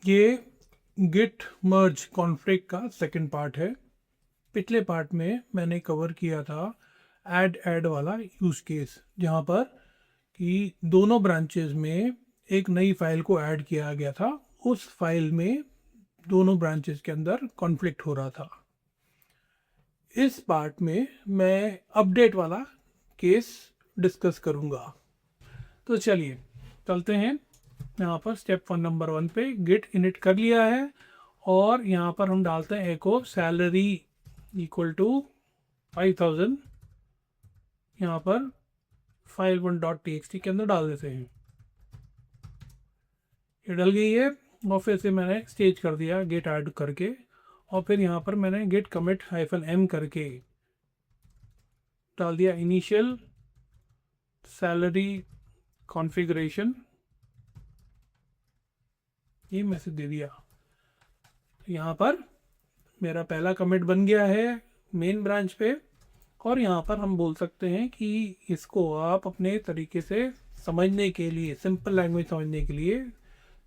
ये गिट मर्ज कॉन्फ्लिक्ट का second part है। पिछले पार्ट में मैंने कवर किया था ऐड वाला यूज़ केस, जहाँ पर कि दोनों ब्रांचेस में एक नई फाइल को ऐड किया गया था। उस फाइल में दोनों ब्रांचेस के अंदर कॉन्फ्लिक्ट हो रहा था। इस पार्ट में मैं अपडेट वाला केस डिस्कस करूँगा। तो चलिए चलते हैं। यहाँ पर स्टेप नंबर 1 पे गिट इनिट कर लिया है और यहाँ पर हम डालते हैं एको सैलरी इक्वल टू 5000। यहाँ पर file1.txt के अंदर डाल देते हैं। ये डल गई है और फिर से मैंने स्टेज कर दिया गेट ऐड करके, और फिर यहाँ पर मैंने गेट कमिट -m करके डाल दिया इनिशियल सैलरी कॉन्फ़िगरेशन। ये मैसेज दे दिया। यहाँ पर मेरा पहला कमिट बन गया है मेन ब्रांच पे, और यहाँ पर हम बोल सकते हैं कि इसको आप अपने तरीके से समझने के लिए, सिंपल लैंग्वेज समझने के लिए,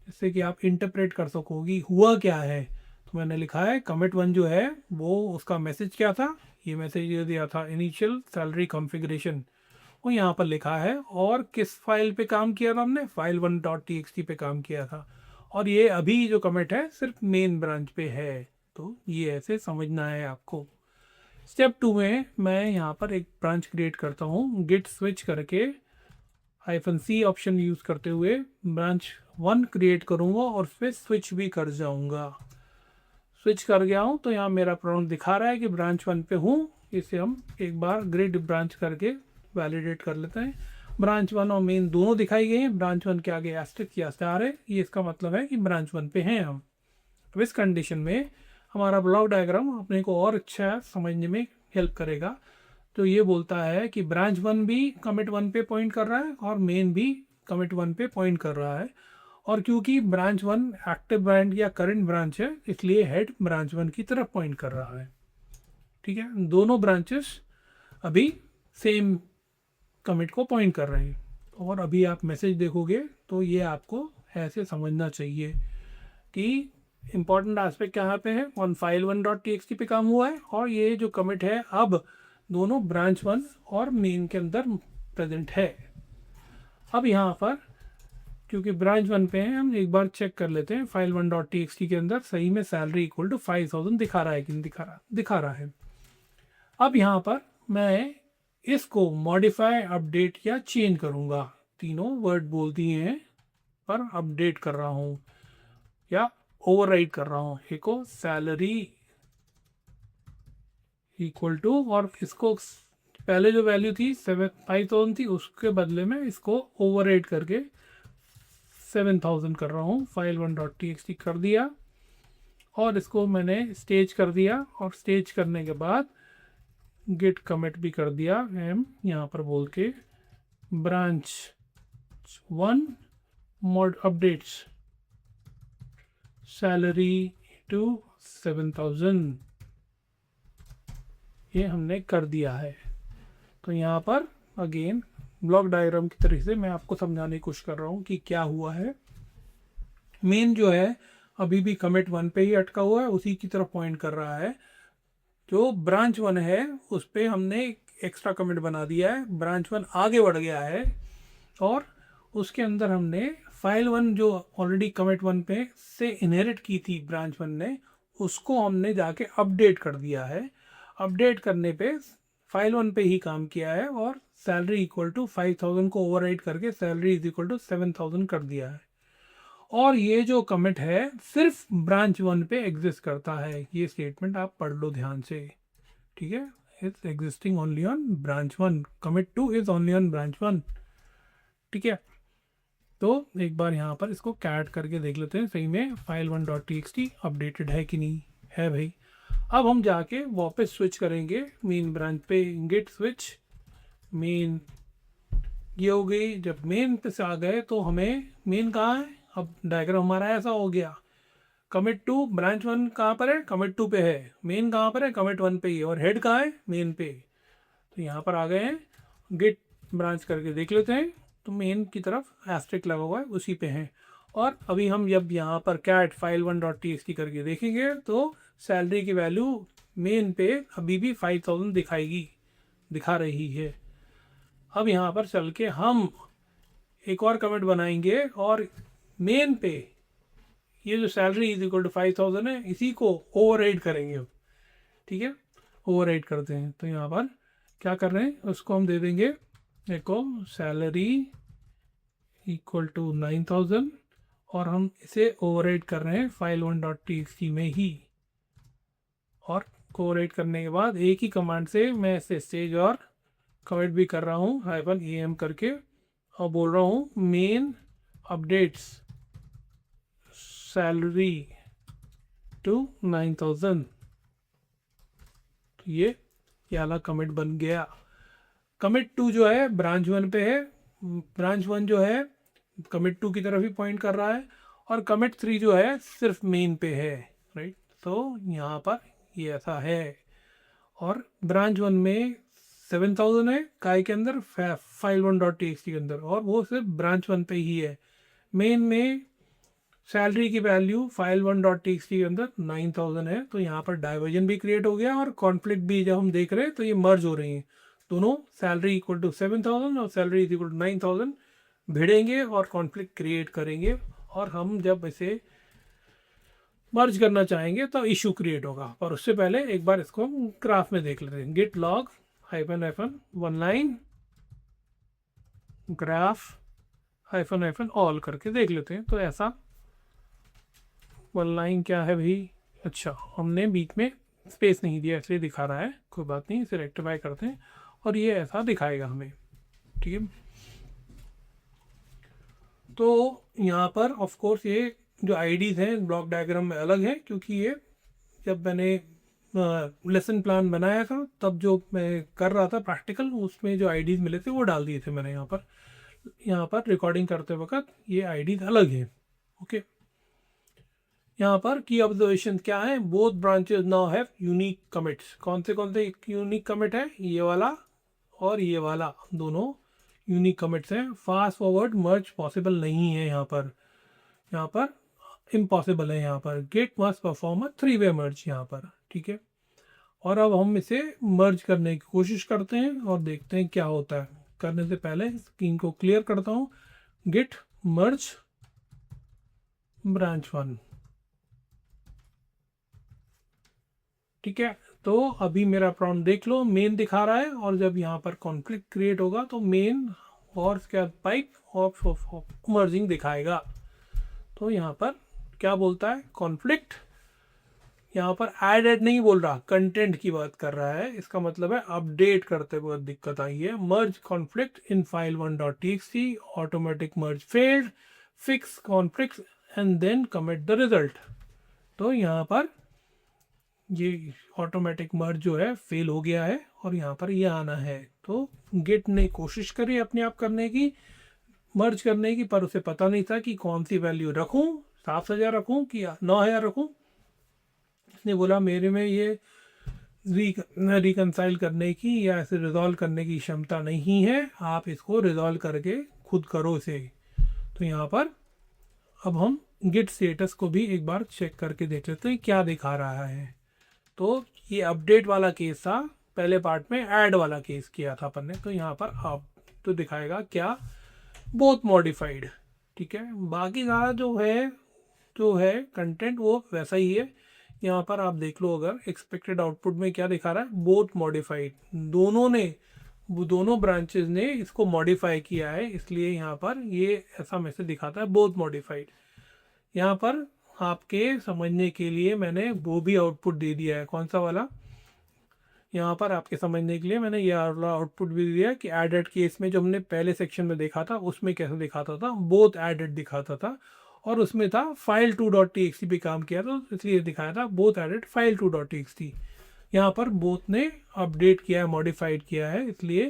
जिससे कि आप इंटरप्रेट कर सकोगी हुआ क्या है, तो मैंने लिखा है कमिट 1 जो है वो उसका मैसेज क्या था। ये मैसेज ये दिया था इनिशियल सैलरी कॉन्फ़िगरेशन, वो यहाँ पर लिखा है। और किस फाइल पे काम किया था हमने, file1.txt पे काम किया था। और ये अभी जो कमिट है सिर्फ मेन ब्रांच पे है, तो ये ऐसे समझना है आपको। स्टेप 2 में मैं यहाँ पर एक ब्रांच क्रिएट करता हूँ गिट स्विच करके -c ऑप्शन यूज़ करते हुए ब्रांच 1 क्रिएट करूँगा और फिर स्विच भी कर जाऊँगा। स्विच कर गया हूँ तो यहाँ मेरा प्रॉम्प्ट दिखा रहा है कि ब्रांच 1 पे हूँ। इसे हम एक बार ग्रिड ब्रांच करके वैलिडेट कर लेते हैं। ब्रांच 1 और मेन दोनों दिखाई गई हैं। ब्रांच 1 के आगे एस्टेरिस्क या स्टार है, ये इसका मतलब है कि ब्रांच 1 पे हैं हम। अब इस कंडीशन में हमारा ब्लॉक डायग्राम अपने को और अच्छा समझने में हेल्प करेगा। तो ये बोलता है कि ब्रांच 1 भी कमिट 1 पे पॉइंट कर रहा है और मेन भी कमिट 1 पे पॉइंट कर रहा है। और क्योंकि ब्रांच 1 एक्टिव ब्रांच या करंट ब्रांच है, इसलिए हेड ब्रांच 1 की तरफ पॉइंट कर रहा है। ठीक है, दोनों ब्रांचेस अभी सेम कमिट को पॉइंट कर रहे हैं। और अभी आप मैसेज देखोगे तो ये आपको ऐसे समझना चाहिए कि इंपॉर्टेंट एस्पेक्ट कहाँ पे है, ऑन file1.txt पे काम हुआ है, और ये जो कमिट है अब दोनों ब्रांच 1 और मेन के अंदर प्रेजेंट है। अब यहाँ पर क्योंकि ब्रांच 1 पे है, हम एक बार चेक कर लेते हैं file1.txt के अंदर सही में सैलरी इक्वल टू 5000 दिखा रहा है कि नहीं दिखा रहा है। अब यहाँ पर मैं इसको मॉडिफाई, अपडेट या चेंज करूँगा। तीनों वर्ड बोल दिए हैं, पर अपडेट कर रहा हूँ या ओवरराइड कर रहा हूँ। एको सैलरी इक्वल टू, और इसको पहले जो वैल्यू थी 5000 थी, उसके बदले में इसको ओवरराइड करके 7000 कर रहा हूँ। file1.txt कर दिया और इसको मैंने स्टेज कर दिया, और स्टेज करने के बाद गिट कमिट भी कर दिया एम यहाँ पर बोल के branch 1 mod updates salary to 7000, ये हमने कर दिया है। तो यहाँ पर अगेन ब्लॉक डायग्राम की तरह से मैं आपको समझाने की कोशिश कर रहा हूँ कि क्या हुआ है। मेन जो है अभी भी कमिट 1 पे ही अटका हुआ है, उसी की तरफ पॉइंट कर रहा है। जो ब्रांच 1 है उस पर हमने एक्स्ट्रा कमिट बना दिया है, ब्रांच 1 आगे बढ़ गया है, और उसके अंदर हमने फाइल 1 जो ऑलरेडी कमिट 1 पे से इनहेरिट की थी ब्रांच 1 ने, उसको हमने जाके अपडेट कर दिया है। अपडेट करने पे फाइल 1 पे ही काम किया है और सैलरी इक्वल टू 5000 को ओवरराइड करके सैलरी इज इक्वल टू 7000 कर दिया है। और ये जो कमिट है सिर्फ ब्रांच 1 पे एग्जिस्ट करता है। ये स्टेटमेंट आप पढ़ लो ध्यान से, ठीक है। It's existing only on branch 1, commit 2 is only on branch 1, ठीक है। तो एक बार यहाँ पर इसको कैट करके देख लेते हैं सही में file1.txt अपडेटेड है कि नहीं है भाई। अब हम जाके वापस स्विच करेंगे मेन ब्रांच पे, गिट स्विच मेन, ये हो गई। जब मेन पे से आ गए तो हमें मेन कहाँ है, अब डायग्राम हमारा ऐसा हो गया। कमिट 2 ब्रांच 1 कहाँ पर है, कमिट 2 पे है। मेन कहाँ पर है, कमिट 1 पे ही है। और हेड कहाँ है, मेन पे। तो यहाँ पर आ गए हैं, गिट ब्रांच करके देख लेते हैं तो मेन की तरफ एस्टेरिस्क लगा हुआ है, उसी पे है। और अभी हम जब यहाँ पर कैट file1.txt करके देखेंगे तो सैलरी की वैल्यू मेन पे अभी भी 5000 दिखा रही है। अब यहाँ पर चल के हम एक और कमेंट बनाएंगे और मेन पे ये जो सैलरी इज इक्वल टू 5000 है इसी को ओवरराइड करेंगे अब। ठीक है, ओवरराइड करते हैं। तो यहाँ पर क्या कर रहे हैं, उसको हम दे देंगे देखो सैलरी इक्वल टू 9000 और हम इसे ओवरराइड कर रहे हैं file1.txt में ही। और ओवरराइड करने के बाद एक ही कमांड से मैं इसे स्टेज और कमेंट भी कर रहा हूँ -am करके और बोल रहा हूँ मेन अपडेट्स सैलरी टू 9000। तो ये वाला कमिट बन गया। कमिट 2 जो है ब्रांच 1 पे है, ब्रांच 1 जो है कमिट 2 की तरफ ही पॉइंट कर रहा है और कमिट 3 जो है सिर्फ मेन पे है, राइट। तो यहाँ पर ये ऐसा है। और ब्रांच 1 में 7000 है काय के अंदर file1.txt के अंदर और वो सिर्फ ब्रांच 1 पे ही है। मेन में सैलरी की वैल्यू file1.txt के अंदर 9000 है। तो यहाँ पर डाइवर्जन भी क्रिएट हो गया और कॉन्फ्लिक्ट भी जब हम देख रहे हैं तो ये मर्ज हो रही हैं दोनों। सैलरी इक्वल टू 7000 और सैलरी इज इक्वल टू 9000 भिड़ेंगे और कॉन्फ्लिक्ट क्रिएट करेंगे। और हम जब इसे मर्ज करना चाहेंगे तो इशू क्रिएट होगा। पर उससे पहले एक बार इसको हम ग्राफ में देख लेते हैं। Git log -1 one line graph -, all करके देख लेते हैं। तो ऐसा वन लाइन क्या है भाई, अच्छा हमने बीच में स्पेस नहीं दिया इसलिए दिखा रहा है, कोई बात नहीं, इसे रेक्टिफाई करते हैं और ये ऐसा दिखाएगा हमें। ठीक है, तो यहाँ पर ऑफ कोर्स ये जो आईडीज़ हैं ब्लॉक डायग्राम में अलग है क्योंकि ये जब मैंने लेसन प्लान बनाया था तब जो मैं कर रहा था प्रैक्टिकल उसमें जो आईडीज़ मिले थे वो डाल दिए थे मैंने यहाँ पर रिकॉर्डिंग करते वक्त ये आईडीज़ अलग है। ओके, यहाँ पर की ऑब्जर्वेशन क्या है, both branches now have unique commits. कौन से यूनिक कमिट है, ये वाला और ये वाला, दोनों यूनिक कमिट्स हैं। फास्ट फॉरवर्ड मर्ज पॉसिबल नहीं है यहाँ पर इम्पॉसिबल है। यहाँ पर गेट मस्ट परफॉर्म 3-वे मर्ज यहाँ पर। ठीक है, और अब हम इसे मर्ज करने की कोशिश करते हैं और देखते हैं क्या होता है। करने से पहले स्क्रीन को क्लियर करता हूँ। गिट मर्ज ब्रांच 1। ठीक है, तो अभी मेरा प्रॉम्प्ट देख लो, मेन दिखा रहा है और जब यहाँ पर कॉन्फ्लिक्ट क्रिएट होगा तो मेन और क्या पाइप ऑफ मर्जिंग दिखाएगा। तो यहाँ पर क्या बोलता है, कॉन्फ्लिक्ट, यहाँ पर ऐड नहीं बोल रहा, कंटेंट की बात कर रहा है। इसका मतलब है अपडेट करते वक्त दिक्कत आई है। Merge conflict in file1.txt, automatic merge failed, fix conflict and then commit the result. तो यहाँ पर ये ऑटोमेटिक मर्ज जो है फेल हो गया है और यहाँ पर ये आना है। तो गिट ने कोशिश करी अपने आप करने की, मर्ज करने की, पर उसे पता नहीं था कि कौन सी वैल्यू रखूं, 7000 रखूं कि 9000 रखूं। इसने बोला मेरे में ये रिकंसाइल करने की या इसे रिजॉल्व करने की क्षमता नहीं है, आप इसको रिजॉल्व करके खुद करो इसे। तो यहाँ पर अब हम गिट स्टेटस को भी एक बार चेक करके देख लेते हैं क्या दिखा रहा है। तो ये अपडेट वाला केस था, पहले पार्ट में ऐड वाला केस किया था अपन ने। तो यहाँ पर अब तो दिखाएगा क्या, बोथ मॉडिफाइड। ठीक है, बाकी सारा जो है कंटेंट वो वैसा ही है। यहाँ पर आप देख लो, अगर एक्सपेक्टेड आउटपुट में क्या दिखा रहा है, बोथ मॉडिफाइड। दोनों ब्रांचेस ने इसको मॉडिफाई किया है, इसलिए यहाँ पर ये ऐसा मैसेज दिखाता है बोथ मॉडिफाइड। यहाँ पर आपके समझने के लिए मैंने वो भी आउटपुट दे दिया है। कौन सा वाला, यहाँ पर आपके समझने के लिए मैंने ये वाला आउटपुट भी दिया कि एडेड केस में जो हमने पहले सेक्शन में देखा था उसमें कैसे दिखाता था, बोथ एडेड दिखाता था और उसमें था file2.txt पे काम किया था, इसलिए दिखाया था बोथ एडेड file2.txt। यहाँ पर बोथ ने अपडेट किया है, मॉडिफाइड किया है, इसलिए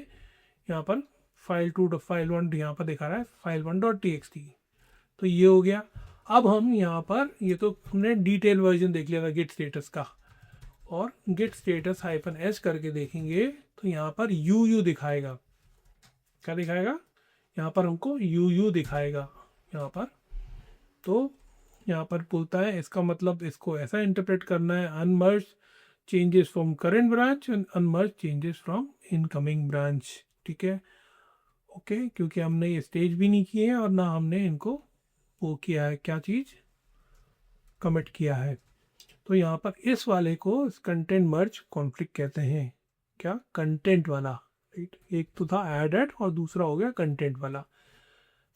यहाँ पर file1 यहाँ पर दिखा रहा है file1.txt। तो ये हो गया। अब हम यहाँ पर, ये तो हमने डिटेल वर्जन देख लिया था गिट स्टेटस का, और गिट स्टेटस -s करके देखेंगे तो यहाँ पर uu दिखाएगा। क्या दिखाएगा, यहाँ पर हमको uu दिखाएगा। यहाँ पर तो यहाँ पर बोलता है इसका मतलब इसको ऐसा इंटरप्रेट करना है, unmerge changes from current branch and unmerge changes from incoming branch. ठीक है, ओके, क्योंकि हमने ये स्टेज भी नहीं किए हैं और ना हमने इनको वो किया है, क्या चीज़ कमिट किया है। तो यहाँ पर इस वाले को कंटेंट मर्ज कॉन्फ्लिक्ट कहते हैं। क्या? कंटेंट वाला, राइट। एक तो था एड और दूसरा हो गया कंटेंट वाला।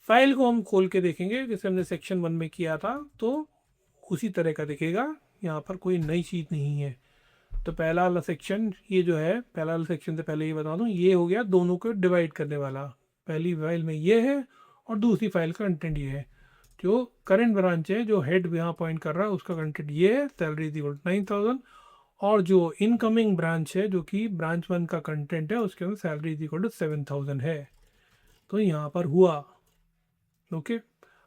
फाइल को हम खोल के देखेंगे जैसे हमने सेक्शन 1 में किया था, तो उसी तरह का दिखेगा। यहाँ पर कोई नई चीज़ नहीं है। तो पहला वाला सेक्शन, ये जो है पहला वाला सेक्शन से पहले ये बता दूँ, ये हो गया दोनों को डिवाइड करने वाला। पहली फाइल में ये है और दूसरी फाइल का कंटेंट ये है। जो करंट ब्रांच है, जो हेड यहाँ पॉइंट कर रहा है, उसका कंटेंट ये है, सैलरी इज इक्वल 9,000। और जो इनकमिंग ब्रांच है, जो कि ब्रांच 1 का कंटेंट है, उसके अंदर सैलरी इज इक्वल 7,000 है। तो यहाँ पर हुआ, ओके।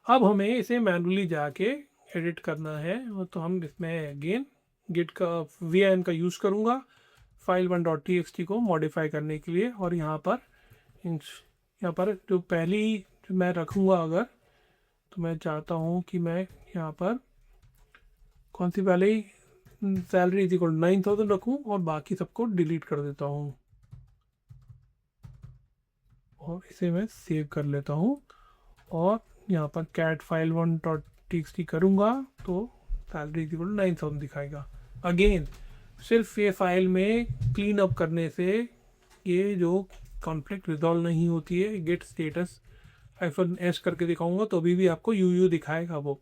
अब हमें इसे मैनुअली जाके एडिट करना है, तो हम इसमें अगेन गिट का VIM का यूज़ करूँगा file1.txt को मॉडिफाई करने के लिए। और यहाँ पर जो पहली जो मैं रखूँगा, अगर तो मैं चाहता हूँ कि मैं यहाँ पर कौन सी पहले सैलरी इज इक्वल 9,000 रखूँ और बाकी सबको डिलीट कर देता हूँ और इसे मैं सेव कर लेता हूँ। और यहाँ पर कैट file1.txt करूँगा तो सैलरी इज इक्वल 9,000 दिखाएगा। अगेन सिर्फ ये फाइल में क्लीन अप करने से ये जो कॉन्फ्लिक्ट रिजॉल्व नहीं होती है। गेट स्टेटस -s करके दिखाऊंगा तो अभी भी आपको UU दिखाएगा। वो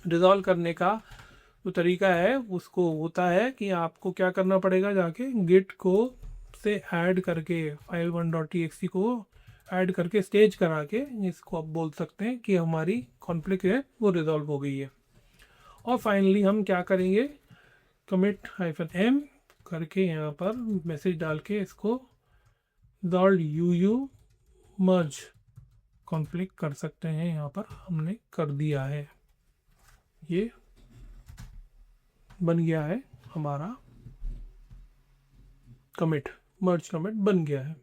रिजॉल्व करने का जो तरीका है उसको होता है कि आपको क्या करना पड़ेगा, जाके गिट को से ऐड करके file1.txt को ऐड करके स्टेज करा के इसको आप बोल सकते हैं कि हमारी कॉन्फ्लिक्ट है वो रिजॉल्व हो गई है। और फाइनली हम क्या करेंगे, कमिट -m करके यहाँ पर मैसेज डाल के इसको रिजॉल्व UU मर्ज कॉन्फ्लिक्ट कर सकते हैं। यहाँ पर हमने कर दिया है, ये बन गया है हमारा कमिट, मर्ज कमिट बन गया है।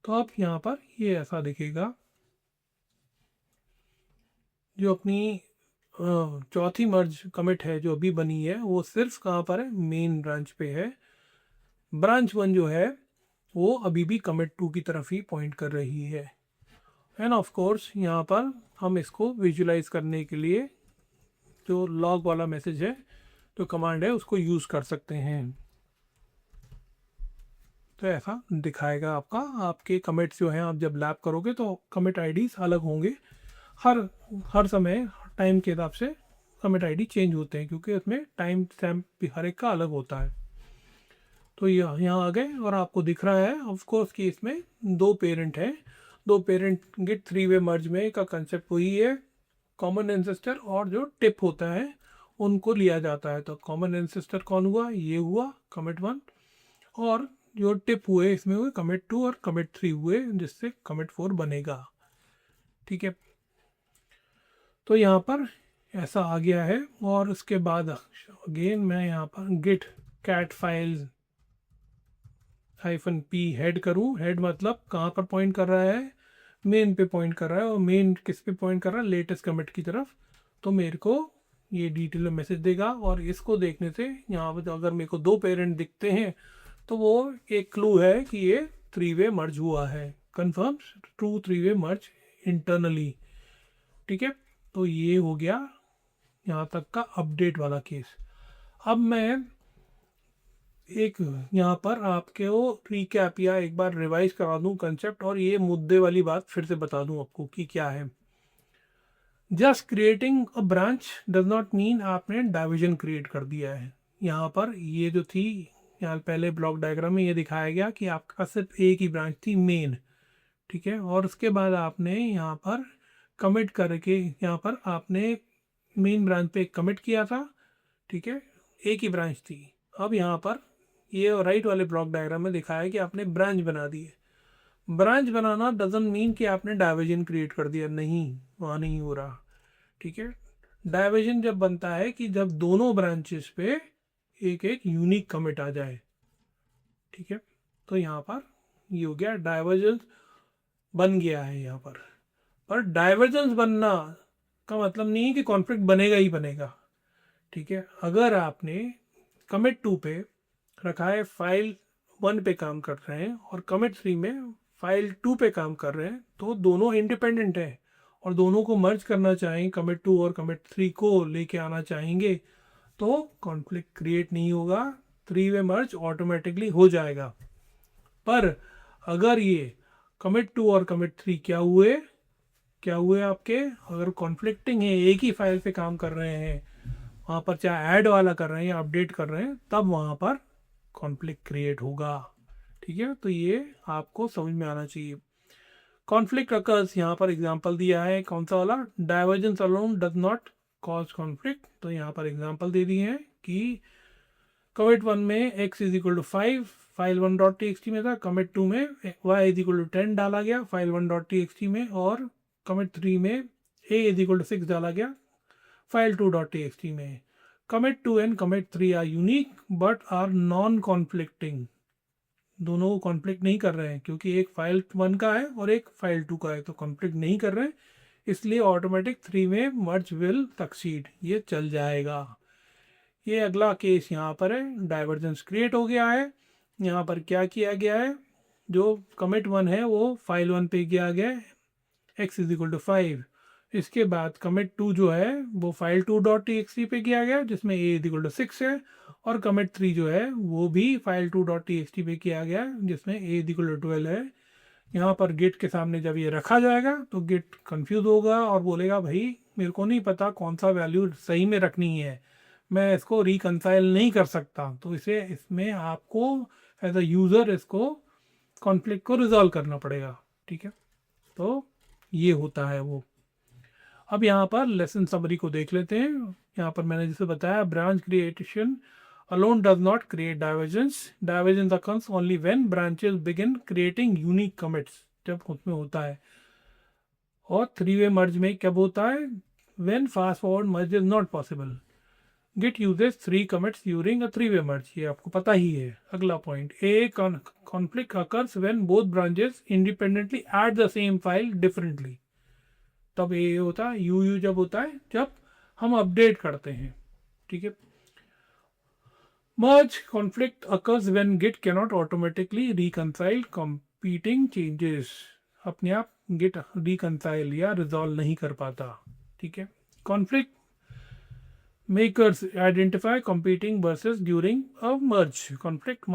तो अब यहाँ पर ये ऐसा दिखेगा। जो अपनी चौथी मर्ज कमिट है जो अभी बनी है, वो सिर्फ कहाँ पर है, मेन ब्रांच पे है। ब्रांच 1 जो है वो अभी भी कमिट 2 की तरफ ही पॉइंट कर रही है। एंड ऑफ कोर्स यहाँ पर हम इसको विजुलाइज करने के लिए जो लॉग वाला मैसेज है, जो कमांड है, उसको यूज़ कर सकते हैं। तो ऐसा दिखाएगा आपका, आपके कमिट्स जो हैं आप जब लैप करोगे तो कमिट आईडीज अलग होंगे। हर समय टाइम के हिसाब से कमिट आईडी चेंज होते हैं, क्योंकि उसमें टाइम स्टैम्प भी हर एक का अलग होता है। तो यहाँ आ गए और आपको दिख रहा है ऑफ कोर्स कि इसमें 2 पेरेंट है। 2 पेरेंट गिट 3-वे मर्ज में का कंसेप्ट वही है, कॉमन एंसेस्टर और जो टिप होता है उनको लिया जाता है। तो कॉमन एंसेस्टर कौन हुआ, ये हुआ कमिट 1, और जो टिप हुए इसमें हुए कमिट 2 और कमिट 3 हुए, जिससे कमिट 4 बनेगा। ठीक है, तो यहाँ पर ऐसा आ गया है। और उसके बाद अगेन मैं यहाँ पर git cat files -p head करूँ। हेड मतलब कहाँ पर पॉइंट कर रहा है, मेन पे पॉइंट कर रहा है। और मेन किस पे पॉइंट कर रहा है, लेटेस्ट कमिट की तरफ। तो मेरे को ये डिटेल में मैसेज देगा, और इसको देखने से यहाँ पर अगर मेरे को 2 पेरेंट दिखते हैं तो वो एक क्लू है कि ये 3-वे मर्ज हुआ है। कन्फर्म ट्रू 3-वे मर्ज इंटरनली। ठीक है, तो ये हो गया यहाँ तक का अपडेट वाला केस। अब मैं एक यहाँ पर आपके वो रिकैप या एक बार रिवाइज करा दूँ कंसेप्ट, और ये मुद्दे वाली बात फिर से बता दूँ आपको कि क्या है। Just creating a branch does not mean आपने डाइविजन क्रिएट कर दिया है। यहाँ पर ये जो थी, यहाँ पहले ब्लॉक डायग्राम में ये दिखाया गया कि आपके पास सिर्फ एक ही ब्रांच थी, मेन। ठीक है, और उसके बाद आपने यहाँ पर कमिट करके यहाँ पर आपने मेन ब्रांच पे कमिट किया था। ठीक है, एक ही ब्रांच थी। अब यहाँ पर ये राइट वाले ब्लॉक डायग्राम में दिखाया है कि आपने ब्रांच बना दी है। ब्रांच बनाना डजंट मीन कि आपने डाइवर्जन क्रिएट कर दिया, नहीं, वहाँ नहीं हो रहा। ठीक है, डाइवर्जन जब बनता है कि जब दोनों ब्रांचेस पे एक एक यूनिक कमिट आ जाए। ठीक है, तो यहाँ पर ये हो गया, डाइवर्जेंस बन गया है यहाँ पर डाइवर्जेंस बनना का मतलब नहीं है कि कॉन्फ्लिक्ट बनेगा ही बनेगा, ठीक है। अगर आपने कमिट 2 पे रखा है, फाइल 1 पे काम कर रहे हैं और कमिट 3 में फाइल 2 पे काम कर रहे हैं, तो दोनों इंडिपेंडेंट हैं और दोनों को मर्ज करना चाहें, कमिट 2 और कमिट 3 को लेके आना चाहेंगे, तो कॉन्फ्लिक्ट क्रिएट नहीं होगा, 3 वे मर्ज ऑटोमेटिकली हो जाएगा। पर अगर ये कमिट 2 और कमिट 3 क्या हुए आपके, अगर कॉन्फ्लिक्टिंग है, एक ही फाइल पे काम कर रहे हैं, वहाँ पर चाहे ऐड वाला कर रहे हैं या अपडेट कर रहे हैं, तब वहाँ पर कॉन्फ्लिक्ट क्रिएट होगा, ठीक है। तो ये आपको समझ में आना चाहिए। कॉन्फ्लिक्ट अकर्स, यहाँ पर एग्जांपल दिया है, कौन सा वाला, divergence alone does not cause conflict. तो यहाँ पर एग्जांपल दे दिए हैं कि कमिट 1 में x is equal to 5 file 1 dot t में था, कमिट 2 में y इज इक्वल टू 10 डाला गया फाइल 1 डॉट टी में, और कमिट 3 में a इज इक्वल टू 6 डाला गया फाइल 2 डॉट टी में। Commit 2 and commit 3 are unique but are non conflicting, दोनों को कॉन्फ्लिक्ट नहीं कर रहे हैं, क्योंकि एक फाइल 1 का है और एक फाइल 2 का है, तो कॉन्फ्लिक्ट नहीं कर रहे हैं, इसलिए ऑटोमेटिक 3 में मर्ज विल सक्सीड, ये चल जाएगा। ये अगला केस यहाँ पर है, डाइवर्जेंस क्रिएट हो गया है। यहाँ पर क्या किया गया है, जो कमिट 1 है वो फाइल 1 पे किया गया है, x इज इक्वल टू 5। इसके बाद कमिट 2 जो है वो फाइल 2 डॉट टी पे किया गया जिसमें a इज इक्वल टू 6 है, और कमिट 3 जो है वो भी फाइल 2 डॉट टी पे किया गया जिसमें a इज इक्वल टू 12 है। यहाँ पर गिट के सामने जब ये रखा जाएगा तो गिट कंफ्यूज होगा और बोलेगा भाई मेरे को नहीं पता कौन सा वैल्यू सही में रखनी है, मैं इसको रिकंसाइल नहीं कर सकता। तो इसे इसमें आपको एज अ यूज़र इसको कॉन्फ्लिक्ट को रिजॉल्व करना पड़ेगा, ठीक है। तो ये होता है वो। अब यहाँ पर लेसन समरी को देख लेते हैं। यहाँ पर मैंने जैसे बताया, branch creation alone does not create divergence. Divergence occurs only when branches begin creating unique commits, जब उसमें होता है। और 3-way merge में कब होता है, when fast forward merge is not possible. Git uses 3 commits during a 3-way merge, ये आपको पता ही है। अगला point, a conflict occurs when both branches independently add the same file differently. तब ये होता है, यू जब होता है जब हम अपडेट करते हैं, ठीक है। Merge conflict occurs when Git cannot automatically reconcile competing changes, अपने आप Git reconcile या resolve नहीं कर पाता, ठीक है। Conflict makers identify competing versus during a merge. Conflict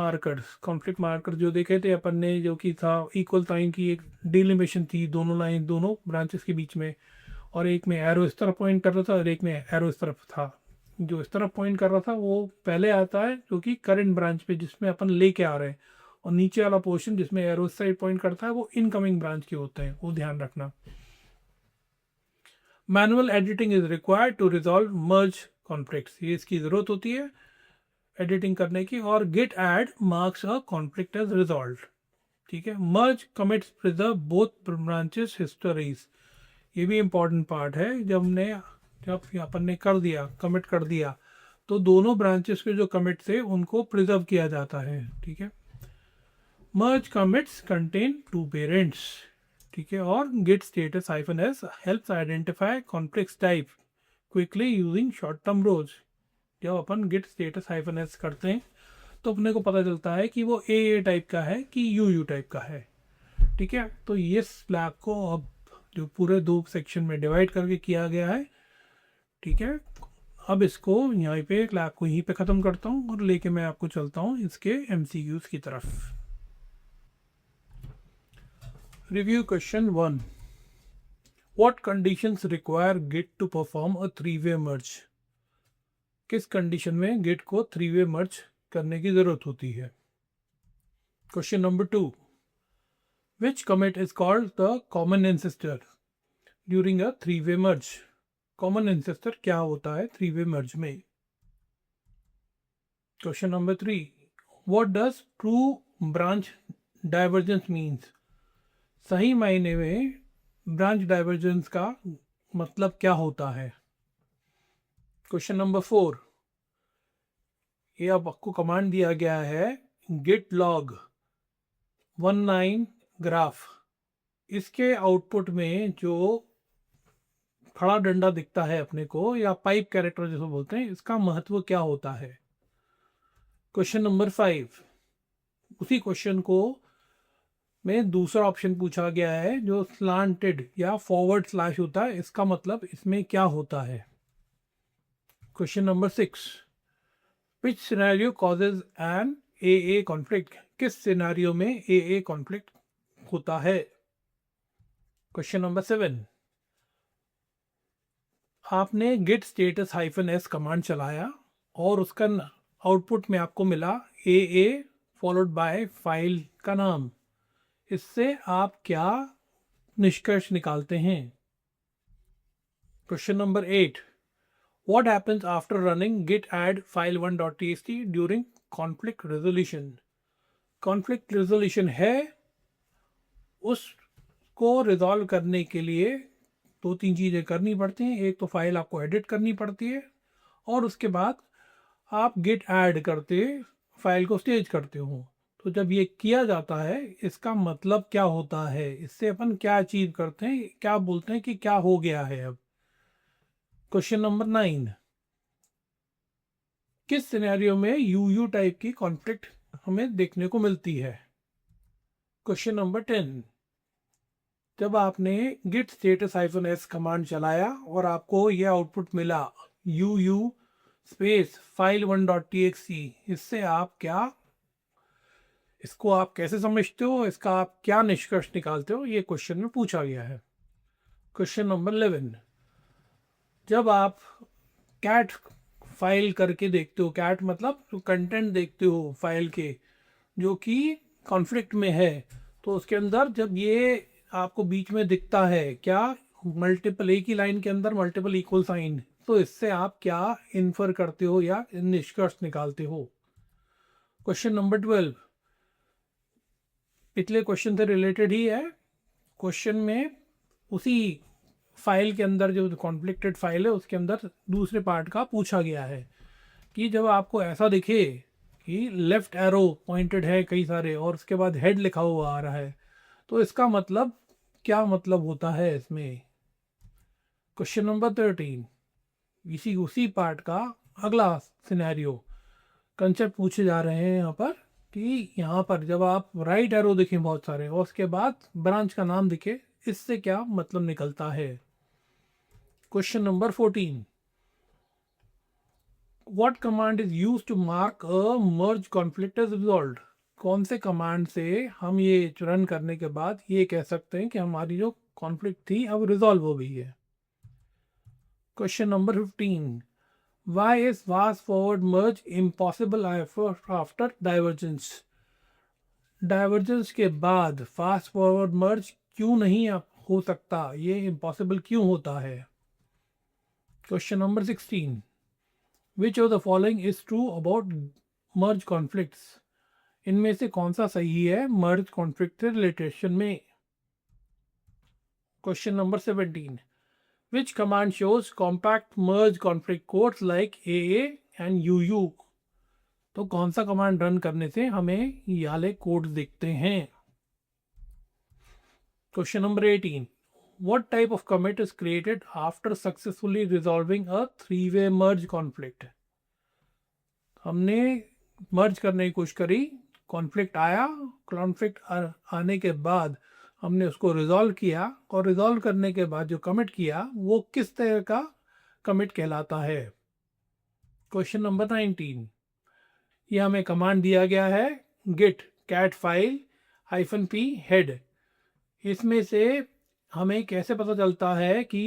markers जो देखे थे अपन ने, जो कि था इक्वल साइन की एक डिलिमिशन थी, दोनों लाइन दोनों ब्रांचेस के बीच में, और एक में एरो इस तरफ पॉइंट कर रहा था और एक में एरो इस तरफ था। जो इस तरफ पॉइंट कर रहा था वो पहले आता है जो कि करंट ब्रांच पे जिसमें अपन लेके आ रहे हैं, और नीचे वाला पोर्शन जिसमें एरो साइड पॉइंट करता है वो इनकमिंग ब्रांच के होते हैं, वो ध्यान रखना। Manual editing is required to resolve merge conflicts, ये इसकी ज़रूरत होती है एडिटिंग करने की, और git add marks a conflict as resolve, ठीक है। Merge commits preserve both branches histories, ये भी इंपॉर्टेंट पार्ट है। जब अपन ने कर दिया, कमिट कर दिया, तो दोनों ब्रांचेस के जो कमिट थे उनको प्रिजर्व किया जाता है, ठीक है। मर्ज कमिट्स कंटेन 2 पेरेंट्स, ठीक है, और git status -s helps identify conflict type quickly using short term rows. जब अपन गेट स्टेटस -s करते हैं तो अपने को पता चलता है कि वो ए टाइप का है कि यू टाइप का है, ठीक है। तो ये स्लैब को अब जो पूरे 2 सेक्शन में डिवाइड करके किया गया है, ठीक है। अब इसको यहाँ पे क्लैब को यहीं पे ख़त्म करता हूँ और लेके मैं आपको चलता हूँ इसके MCQs की तरफ। Review question 1, what conditions require git to perform a 3-वे मर्ज, किस कंडीशन में गिट को 3-वे मर्ज करने की ज़रूरत होती है। Question number 2, which commit is called the common ancestor during a 3-वे मर्ज, कॉमन एंसेस्टर क्या होता है 3-वे मर्ज में। Question number 3, what does true branch divergence means, सही मायने में ब्रांच डाइवर्जेंस का मतलब क्या होता है। क्वेश्चन नंबर 4, ये अब आपको कमांड दिया गया है git log 19 ग्राफ, इसके आउटपुट में जो खड़ा डंडा दिखता है अपने को, या पाइप कैरेक्टर जिसको बोलते हैं, इसका महत्व क्या होता है। क्वेश्चन नंबर 5, उसी क्वेश्चन को में दूसरा ऑप्शन पूछा गया है जो स्लांटेड या फॉरवर्ड स्लैश होता है, इसका मतलब इसमें क्या होता है। Question number 6, which scenario causes an a conflict, किस सिनेरियो में ए कॉन्फ्लिक्ट होता है। क्वेश्चन नंबर 7, आपने git status -s कमांड चलाया और उसका आउटपुट में आपको मिला ए फॉलोड बाय फाइल का नाम, इससे आप क्या निष्कर्ष निकालते हैं। Question number 8, what happens after running git add file1.txt during conflict resolution. Conflict resolution है, उसको रिजॉल्व करने के लिए 2-3 चीज़ें करनी पड़ती हैं। एक तो फाइल आपको एडिट करनी पड़ती है, और उसके बाद आप गिट ऐड करते फाइल को स्टेज करते हो। तो जब ये किया जाता है, इसका मतलब क्या होता है, इससे अपन क्या अचीव करते हैं, क्या बोलते हैं कि क्या हो गया है अब। क्वेश्चन नंबर 9, किस सिनेरियो में यूयू टाइप की कॉन्फ्लिक्ट हमें देखने को मिलती है। क्वेश्चन नंबर 10, जब आपने git status -s कमांड चलाया और आपको यह आउटपुट मिला uu स्पेस file1.txt, इससे आप क्या, इसको आप कैसे समझते हो, इसका आप क्या निष्कर्ष निकालते हो, ये क्वेश्चन में पूछा गया है। क्वेश्चन नंबर 11, जब आप कैट फाइल करके देखते हो, कैट मतलब कंटेंट देखते हो फाइल के जो कि कॉन्फ्लिक्ट में है, तो उसके अंदर जब ये आपको बीच में दिखता है क्या, मल्टीपल, एक ही लाइन के अंदर मल्टीपल इक्वल साइन, तो इससे आप क्या इन्फर करते हो या निष्कर्ष निकालते हो। क्वेश्चन नंबर 12 पिछले क्वेश्चन से रिलेटेड ही है। क्वेश्चन में उसी फाइल के अंदर जो कॉन्फ्लिक्टेड फाइल है उसके अंदर दूसरे पार्ट का पूछा गया है कि जब आपको ऐसा दिखे कि लेफ्ट एरो पॉइंटेड है कई सारे और उसके बाद हेड लिखा हुआ आ रहा है, तो इसका मतलब क्या मतलब होता है इसमें। क्वेश्चन नंबर 13, उसी पार्ट का अगला सिनेरियो कंसेप्ट पूछे जा रहे हैं यहाँ पर कि यहाँ पर जब आप राइट एरो दिखें बहुत सारे और उसके बाद ब्रांच का नाम दिखे, इससे क्या मतलब निकलता है। Question number 14, what command is used to mark a merge conflict is resolved. कौन से कमांड से हम ये रन करने के बाद ये कह सकते हैं कि हमारी जो कॉन्फ्लिक्ट थी अब रिजॉल्व हो गई है। Question number 15, Why is fast forward merge impossible after divergence? Divergence के बाद फास्ट फॉरवर्ड मर्ज क्यों नहीं हो सकता, ये इम्पॉसिबल क्यों होता है। Question number 16, which of the following is true about merge conflicts. इनमें से कौन सा सही है मर्ज कॉन्फ्लिक्ट रिलेटेशन में। Question number 17, which command shows compact merge conflict codes like AA and UU। तो कौन सा कमांड रन करने से हमें ये वाले कोड्स दिखते हैं। Question number 18, what type of commit is created after successfully resolving a three-way merge conflict। हमने मर्ज करने की कोशिश करी, कॉन्फ्लिक्ट आया, कॉन्फ्लिक्ट आने के बाद हमने उसको रिजॉल्व किया, और रिजॉल्व करने के बाद जो कमिट किया वो किस तरह का कमिट कहलाता है। क्वेश्चन नंबर 19, ये हमें कमांड दिया गया है git cat file -p head। इसमें से हमें कैसे पता चलता है कि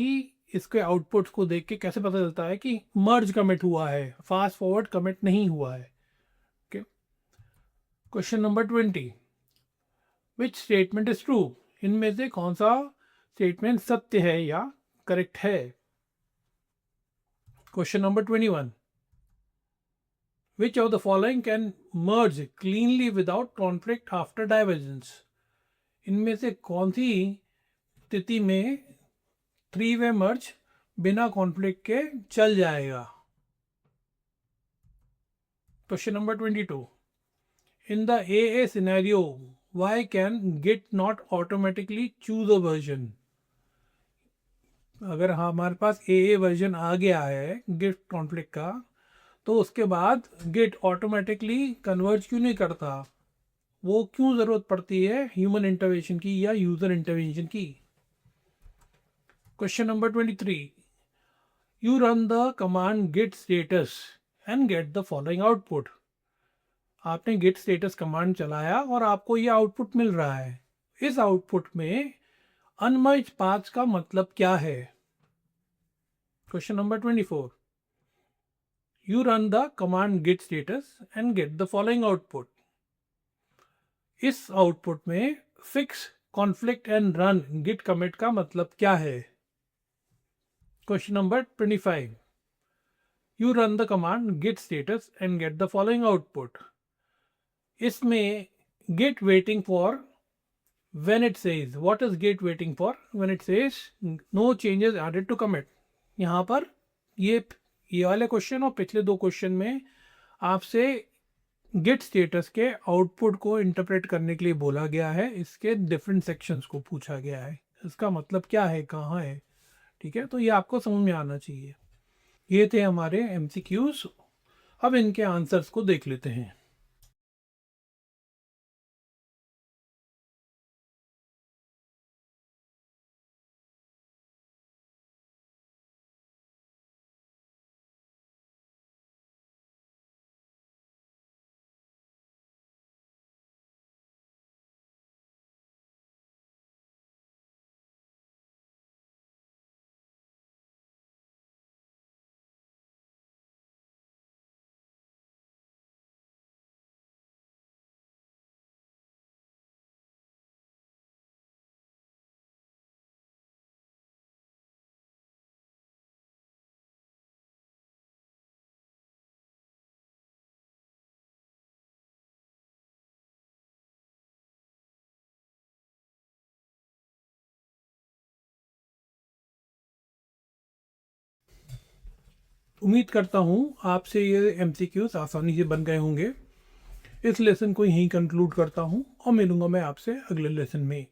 इसके आउटपुट्स को देख के कैसे पता चलता है कि मर्ज कमिट हुआ है, फास्ट फॉरवर्ड कमिट नहीं हुआ है। Okay. Question number 20, which statement is true. इनमें से कौन सा स्टेटमेंट सत्य है या करेक्ट है। Question number 21, which of the following can merge cleanly without conflict after divergence. इनमें से कौन सी स्थिति में 3-वे मर्ज बिना कॉन्फ्लिक्ट के चल जाएगा। Question number 22, in the AA scenario why can git not automatically choose a version। अगर हमारे पास ए वर्जन आ गया है गेट कॉन्फ्लिक्ट का, तो उसके बाद गेट ऑटोमेटिकली कन्वर्ज क्यों नहीं करता? वो क्यों ज़रूरत पड़ती है ह्यूमन इंटरवेंशन की या यूज़र इंटरवेंशन की? Question number 23, you run the command git status and get the following output. आपने गेट स्टेटस कमांड चलाया और आपको ये आउटपुट मिल रहा है। इस आउटपुट में अनमर्ज पाथ्स का मतलब क्या है? Question number 24, you run the command git status and get the following output. इस आउटपुट में fix conflict and run git commit का मतलब क्या है? Question number 25, you run the command git status and get the following output. इसमें git waiting for when it says, what is gate waiting for when it says no changes added to commit। यहाँ पर ये वाले question और पिछले दो question में आपसे गेट स्टेटस के आउटपुट को इंटरप्रेट करने के लिए बोला गया है, इसके डिफरेंट सेक्शंस को पूछा गया है, इसका मतलब क्या है, कहाँ है। ठीक है, तो ये आपको समझ में आना चाहिए। ये थे हमारे एमसीक्यूज। अब इनके आंसर्स को देख लेते हैं। उम्मीद करता हूँ आपसे ये एमसीक्यूज आसानी से बन गए होंगे। इस लेसन को यहीं कंक्लूड करता हूँ और मिलूंगा मैं आपसे अगले लेसन में।